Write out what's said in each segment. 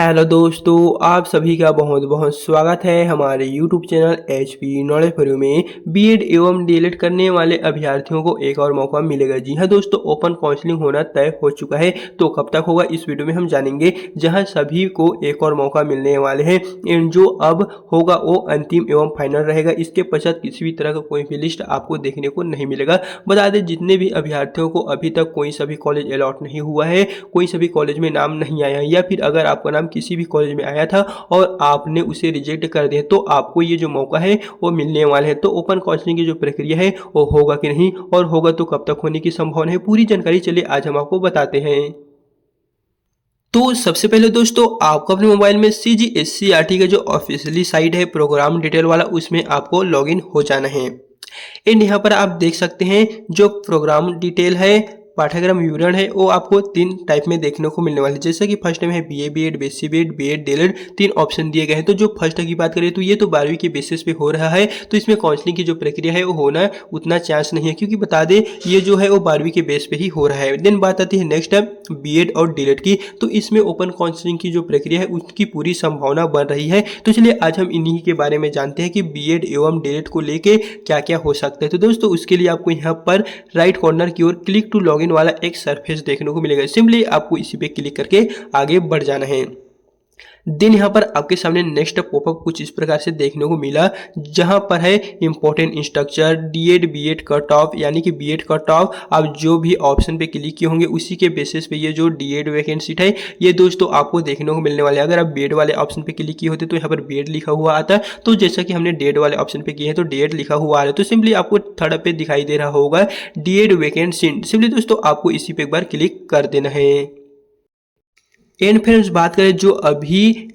Hello दोस्तों, आप सभी का बहुत बहुत स्वागत है हमारे YouTube channel HP knowledge for you में। बीएड एवं डीएलएड करने वाले अभ्यर्थियों को एक और मौका मिलेगा। जी हाँ दोस्तों, ओपन काउंसलिंग होना तय हो चुका है। तो कब तक होगा इस वीडियो में हम जानेंगे, जहां सभी को एक और मौका मिलने वाले हैं। एंड जो अब होगा वो अंतिम एवं फाइनल रहेगा। इसके पश्चात किसी भी तरह का कोई भी लिस्ट आपको देखने को नहीं मिलेगा। बता दें, जितने भी अभ्यर्थियों को अभी तक कोई सा भी कॉलेज अलॉट नहीं हुआ है, कोई सा भी कॉलेज में नाम नहीं आया, या फिर अगर आपका नाम किसी भी कॉलेज में आया था और आपने उसे रिजेक्ट कर दिया, तो आपको ये जो मौका है वो मिलने वाला है। तो ओपन काउंसलिंग की जो प्रक्रिया है वो होगा कि नहीं, और होगा तो कब तक होने की संभावना है, पूरी जानकारी चलिए आज हम आपको बताते हैं। तो सबसे पहले दोस्तों, आपको अपने मोबाइल में CGSCRT का जो ऑफिशियली साइट है प्रोग्राम डिटेल वाला, उसमें आपको लॉगिन हो जाना है। एंड यहाँ पर आप देख सकते हैं जो प्रोग्राम डिटेल है, पाठ्यक्रम विवरण है, वो आपको 3 टाइप में देखने को मिलने वाले हैं। जैसे कि फर्स्ट में है BA BEd, BSc BEd, BEd DELED, 3 option दिए गए हैं। तो जो फर्स्ट की बात करें तो ये तो 12वीं के बेसिस पे हो रहा है, तो इसमें काउंसलिंग की जो प्रक्रिया है वो होना उतना चांस नहीं है, क्योंकि बता दें ये जो है वो 12वीं के बेस पे ही हो रहा है। देन बात आती है नेक्स्ट है BEd और DELED की, तो इसमें ओपन काउंसलिंग की जो प्रक्रिया है उसकी पूरी संभावना बन रही है। तो चलिए आज हम इन्हीं के बारे में जानते हैं कि BEd एवं DELED को लेके क्या क्या हो सकता है। तो दोस्तों, उसके लिए आपको यहाँ पर राइट कॉर्नर की ओर क्लिक टू लॉगिन वाला एक सरफेस देखने को मिलेगा। सिंपली आपको इसी पे क्लिक करके आगे बढ़ जाना है। देन यहाँ पर आपके सामने नेक्स्ट पॉपअप कुछ इस प्रकार से देखने को मिला, जहां पर है important instruction DED BEd cut off, यानी कि BEd कट ऑफ। आप जो भी ऑप्शन पे क्लिक किए होंगे उसी के बेसिस पे ये जो DED वैकेंसी है ये दोस्तों आपको देखने को मिलने वाले हैं। अगर आप BEd वाले ऑप्शन पे क्लिक किए होते तो यहाँ पर BEd लिखा हुआ आता है, तो जैसा कि हमने DED वाले ऑप्शन पे किए हैं तो DED लिखा हुआ आ रहा है। तो सिंपली आपको थर्ड पे दिखाई दे रहा होगा DED वैकेंसी। सिंपली दोस्तों आपको इसी पे एक बार क्लिक कर देना है। एंड फ्रेंड्स, बात करें जो अभी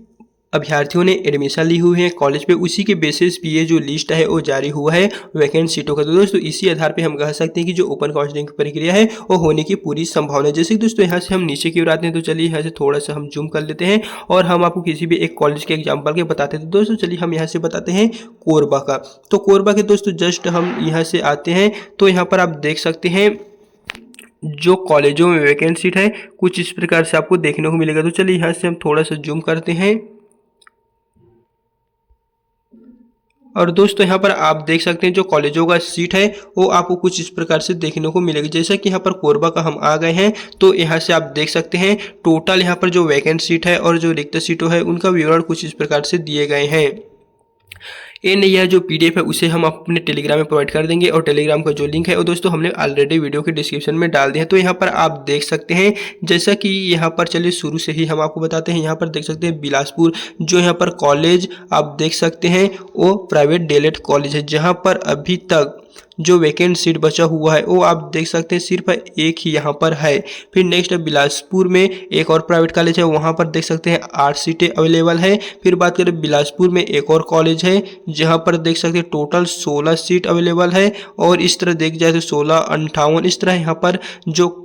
अभ्यर्थियों ने एडमिशन ली हुई है कॉलेज पे, उसी के बेसिस पे ये जो लिस्ट है वो जारी हुआ है वैकेंट सीटों का। तो दोस्तों इसी आधार पे हम कह सकते हैं कि जो ओपन काउंसलिंग की प्रक्रिया है वो होने की पूरी संभावना है। जैसे कि दोस्तों यहाँ से हम नीचे की ओर आते हैं, तो चलिए यहाँ से थोड़ा सा हम जूम कर लेते हैं और हम आपको किसी भी एक कॉलेज के एग्जाम्पल के बताते हैं। तो दोस्तों चलिए हम यहाँ से बताते हैं कोरबा का। तो कोरबा के दोस्तों जस्ट हम यहाँ से आते हैं, तो यहाँ पर आप देख सकते हैं जो कॉलेजों में वैकेंट सीट है कुछ इस प्रकार से आपको देखने को मिलेगा। तो चलिए यहाँ से हम थोड़ा सा जूम करते हैं, और दोस्तों यहाँ पर आप देख सकते हैं जो कॉलेजों का सीट है वो आपको कुछ इस प्रकार से देखने को मिलेगी। जैसा कि यहाँ पर कोरबा का हम आ गए हैं, तो यहाँ से आप देख सकते हैं टोटल यहाँ पर जो वैकेंट सीट है और जो रिक्त सीटों है उनका विवरण कुछ इस प्रकार से दिए गए हैं। एंड यह जो PDF है उसे हम अपने टेलीग्राम में प्रोवाइड कर देंगे, और टेलीग्राम का जो लिंक है वो दोस्तों हमने ऑलरेडी वीडियो के डिस्क्रिप्शन में डाल दिया है। तो यहाँ पर आप देख सकते हैं, जैसा कि यहाँ पर चलिए शुरू से ही हम आपको बताते हैं। यहाँ पर देख सकते हैं बिलासपुर जो यहाँ पर कॉलेज आप देख सकते हैं वो प्राइवेट DELED कॉलेज है, जहाँ पर अभी तक जो वैकेंट सीट बचा हुआ है वो आप देख सकते हैं सिर्फ एक ही यहाँ पर है। फिर नेक्स्ट बिलासपुर में एक और प्राइवेट कॉलेज है, वहाँ पर देख सकते हैं 8 सीटें अवेलेबल है। फिर बात करें बिलासपुर में एक और कॉलेज है जहाँ पर देख सकते हैं टोटल 16 सीट अवेलेबल है, और इस तरह देख जाए तो 16, 58 इस तरह यहाँ पर जो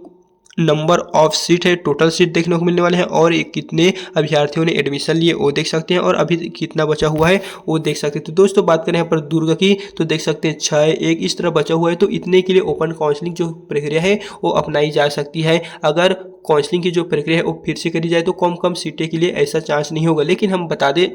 नंबर ऑफ सीट है टोटल सीट देखने को मिलने वाले हैं, और कितने अभ्यर्थियों ने एडमिशन लिए वो देख सकते हैं, और अभी कितना बचा हुआ है वो देख सकते हैं। तो दोस्तों बात करें यहाँ पर दुर्ग की, तो देख सकते हैं 6, 1 इस तरह बचा हुआ है। तो इतने के लिए ओपन काउंसलिंग जो प्रक्रिया है वो अपनाई जा सकती है। अगर काउंसलिंग की जो प्रक्रिया है वो फिर से करी जाए तो कम सीटें के लिए ऐसा चांस नहीं होगा। लेकिन हम बता दें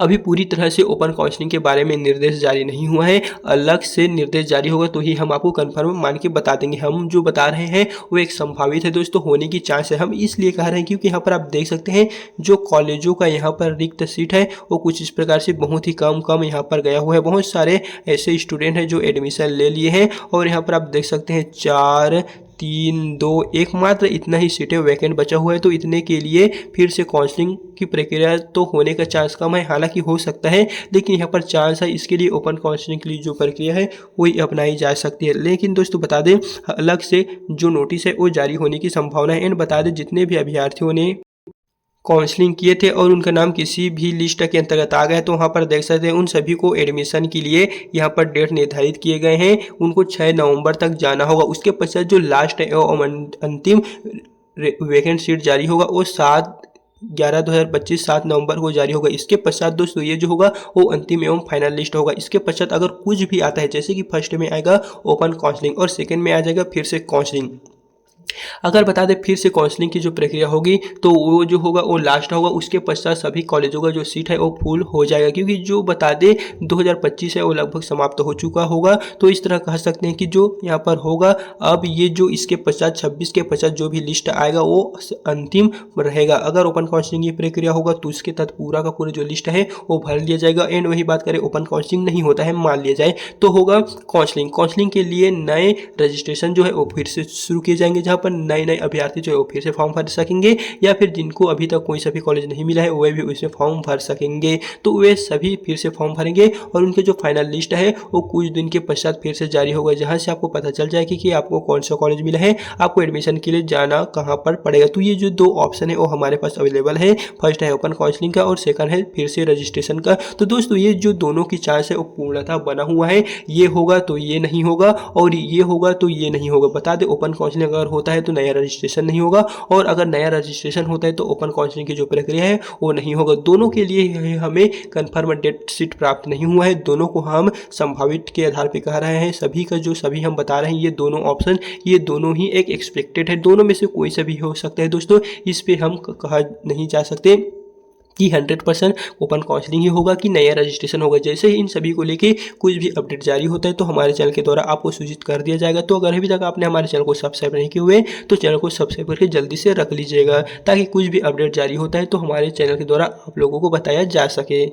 अभी पूरी तरह से ओपन काउंसलिंग के बारे में निर्देश जारी नहीं हुआ है, अलग से निर्देश जारी होगा तो ही हम आपको कंफर्म मान के बता देंगे। हम जो बता रहे हैं वो एक संभावित है दोस्तों, होने की चांस है। हम इसलिए कह रहे हैं क्योंकि यहाँ पर आप देख सकते हैं जो कॉलेजों का यहाँ पर रिक्त सीट है वो कुछ इस प्रकार से बहुत ही कम यहाँ पर गया हुआ है। बहुत सारे ऐसे स्टूडेंट हैं जो एडमिशन ले लिए हैं, और यहाँ पर आप देख सकते हैं 4, 3, 2, 1 मात्र इतना ही सीटें वैकेंट बचा हुआ है। तो इतने के लिए फिर से काउंसलिंग की प्रक्रिया तो होने का चांस कम है, हालांकि हो सकता है, लेकिन यहाँ पर चांस है। इसके लिए ओपन काउंसलिंग के लिए जो प्रक्रिया है वही अपनाई जा सकती है। लेकिन दोस्तों बता दें अलग से जो नोटिस है वो जारी होने की संभावना है। एंड बता दें जितने भी अभ्यर्थियों ने काउंसलिंग किए थे और उनका नाम किसी भी लिस्ट के अंतर्गत आ गया, तो वहाँ पर देख सकते हैं उन सभी को एडमिशन के लिए यहाँ पर डेट निर्धारित किए गए हैं। उनको 6 नवंबर तक जाना होगा। उसके पश्चात जो लास्ट है अंतिम वैकेंट सीट जारी होगा वो 7/11/2025 7 नवंबर को जारी होगा। इसके पश्चात दोस्तों ये जो होगा वो अंतिम एवं फाइनल लिस्ट होगा। इसके पश्चात अगर कुछ भी आता है, जैसे कि फर्स्ट में आएगा ओपन काउंसलिंग और सेकंड में आ जाएगा फिर से काउंसलिंग, अगर बता दें फिर से काउंसलिंग की जो प्रक्रिया होगी तो वो जो होगा वो लास्ट होगा, उसके पश्चात सभी कॉलेजों का जो सीट है वो फुल हो जाएगा, क्योंकि जो बता दें 2025 है वो लगभग समाप्त हो चुका होगा। तो इस तरह कह सकते हैं कि जो यहाँ पर होगा अब ये जो इसके पश्चात 26 के पश्चात जो भी लिस्ट आएगा वो अंतिम रहेगा। अगर ओपन काउंसलिंग की प्रक्रिया होगा तो उसके तहत पूरा का पूरा जो लिस्ट है वो भर लिया जाएगा। एंड वही बात करें ओपन काउंसलिंग नहीं होता है मान लिया जाए तो होगा काउंसलिंग। काउंसलिंग के लिए नए रजिस्ट्रेशन जो है वो फिर से शुरू किए जाएंगे, जहाँ पर नए नए अभ्यर्थी जो है वो फिर से फॉर्म भर सकेंगे, या फिर जिनको अभी तक कोई सभी कॉलेज नहीं मिला है वे भी उसमें फॉर्म भर सकेंगे। तो वे सभी फिर से फॉर्म भरेंगे और उनके जो फाइनल लिस्ट है वो कुछ दिन के पश्चात फिर से जारी होगा, जहाँ से आपको पता चल जाएगी कि आपको कौन सा कॉलेज मिला है, आपको एडमिशन के लिए जाना कहाँ पर पड़ेगा। तो ये जो दो ऑप्शन है वो हमारे पास अवेलेबल है, फर्स्ट है ओपन काउंसलिंग का और सेकंड है फिर से रजिस्ट्रेशन का। तो दोस्तों ये जो दोनों की चांस है वो पूर्णतः बना हुआ है, ये होगा तो ये नहीं होगा और ये होगा तो ये नहीं होगा। बता दें ओपन काउंसलिंग अगर होता है तो नया रजिस्ट्रेशन नहीं होगा, और अगर नया रजिस्ट्रेशन होता है तो ओपन काउंसलिंग की जो प्रक्रिया है वो नहीं होगा। दोनों के लिए हमें कन्फर्म डेट शीट प्राप्त नहीं हुआ है, दोनों को हम संभावित के आधार पर कह रहे हैं। सभी का जो सभी हम बता रहे हैं ये दोनों ऑप्शन ये दोनों ही एक एक्सपेक्टेड है, दोनों में से कोई सा भी हो सकता है दोस्तों। इस पे हम कहा नहीं जा सकते कि 100% ओपन काउंसलिंग ही होगा कि नया रजिस्ट्रेशन होगा। जैसे ही इन सभी को लेके कुछ भी अपडेट जारी होता है तो हमारे चैनल के द्वारा आपको सूचित कर दिया जाएगा। तो अगर अभी तक आपने हमारे चैनल को सब्सक्राइब नहीं किए हुए तो चैनल को सब्सक्राइब करके जल्दी से रख लीजिएगा, ताकि कुछ भी अपडेट जारी होता है तो हमारे चैनल के द्वारा आप लोगों को बताया जा सके।